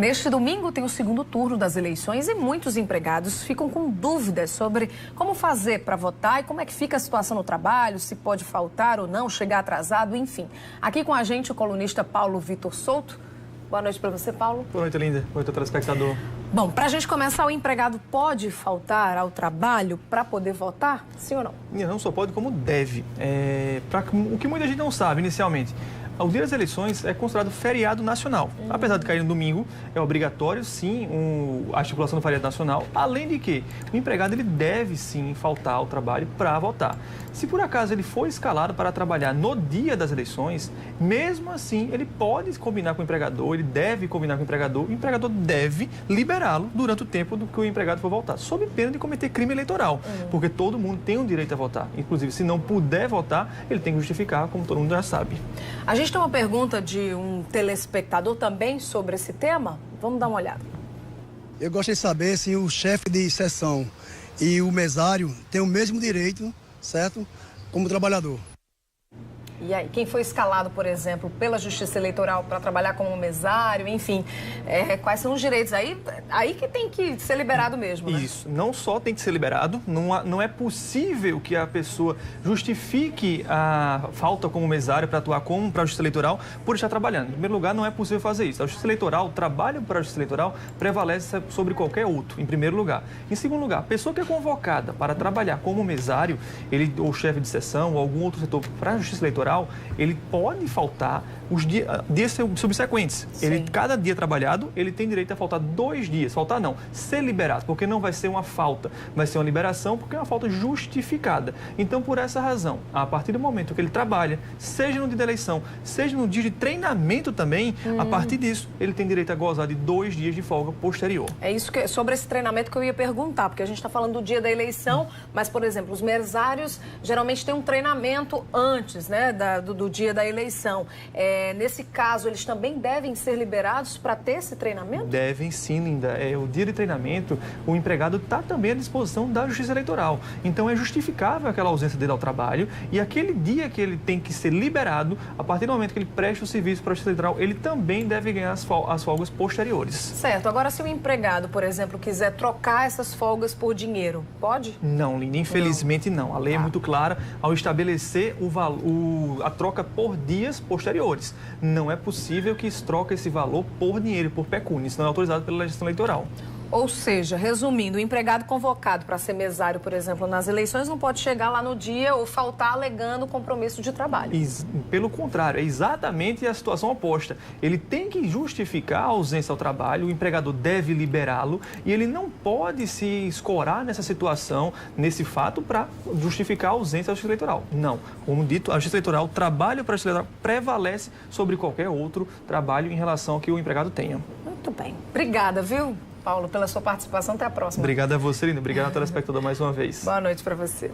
Neste domingo tem o segundo turno das eleições e muitos empregados ficam com dúvidas sobre como fazer para votar e como é que fica a situação no trabalho, se pode faltar ou não, chegar atrasado, enfim. Aqui com a gente o colunista Paulo Vitor Souto. Boa noite para você, Paulo. Boa noite, Linda. Boa noite, telespectador. Bom, para a gente começar, o empregado pode faltar ao trabalho para poder votar? Sim ou não? Não só pode, como deve. O que muita gente não sabe inicialmente. O dia das eleições é considerado feriado nacional. Apesar de cair no domingo, é obrigatório, sim, a estipulação do feriado nacional. Além de que o empregado ele deve, sim, faltar ao trabalho para votar. Se por acaso ele for escalado para trabalhar no dia das eleições, mesmo assim, ele pode combinar com o empregador, ele deve combinar com o empregador deve liberá-lo durante o tempo do que o empregado for votar, sob pena de cometer crime eleitoral, porque todo mundo tem o direito a votar. Inclusive, se não puder votar, ele tem que justificar, como todo mundo já sabe. A gente tem uma pergunta de um telespectador também sobre esse tema. Vamos dar uma olhada. Eu gostaria de saber se o chefe de seção e o mesário têm o mesmo direito, certo? Como trabalhador. E aí, quem foi escalado, por exemplo, pela Justiça Eleitoral para trabalhar como mesário, enfim, quais são os direitos? Aí que tem que ser liberado mesmo, né? Isso, não só tem que ser liberado, não é possível que a pessoa justifique a falta como mesário para atuar como para a Justiça Eleitoral por estar trabalhando. Em primeiro lugar, não é possível fazer isso. A Justiça Eleitoral, o trabalho para a Justiça Eleitoral prevalece sobre qualquer outro, em primeiro lugar. Em segundo lugar, a pessoa que é convocada para trabalhar como mesário, ou chefe de seção, ou algum outro setor para a Justiça Eleitoral, ele pode faltar os dias subsequentes. Cada dia trabalhado, ele tem direito a faltar 2 dias. Faltar não, ser liberado, porque não vai ser uma falta, vai ser uma liberação, porque é uma falta justificada. Então, por essa razão, a partir do momento que ele trabalha, seja no dia da eleição, seja no dia de treinamento também, a partir disso, ele tem direito a gozar de 2 dias de folga posterior. É isso sobre esse treinamento que eu ia perguntar, porque a gente está falando do dia da eleição, mas, por exemplo, os mesários geralmente têm um treinamento antes, né, do dia da eleição. Nesse caso, eles também devem ser liberados para ter esse treinamento? Devem sim, Linda. O dia de treinamento, o empregado está também à disposição da Justiça Eleitoral. Então, é justificável aquela ausência dele ao trabalho e aquele dia que ele tem que ser liberado, a partir do momento que ele presta o serviço para a Justiça Eleitoral, ele também deve ganhar as folgas posteriores. Certo. Agora, se o empregado, por exemplo, quiser trocar essas folgas por dinheiro, pode? Não, Linda. Infelizmente, não. A lei é muito clara ao estabelecer a troca por dias posteriores. Não é possível que se troque esse valor por dinheiro, por pecúnia. Isso não é autorizado pela legislação eleitoral. Ou seja, resumindo, o empregado convocado para ser mesário, por exemplo, nas eleições, não pode chegar lá no dia ou faltar alegando compromisso de trabalho. Pelo contrário, é exatamente a situação oposta. Ele tem que justificar a ausência ao trabalho, o empregador deve liberá-lo e ele não pode se escorar nessa situação, nesse fato, para justificar a ausência da Justiça Eleitoral. Não. Como dito, a Justiça Eleitoral, o trabalho para a Justiça Eleitoral prevalece sobre qualquer outro trabalho em relação ao que o empregado tenha. Muito bem. Obrigada, viu, Paulo, pela sua participação. Até a próxima. Obrigado a você, Linda. Obrigado ao telespectador mais uma vez. Boa noite para você.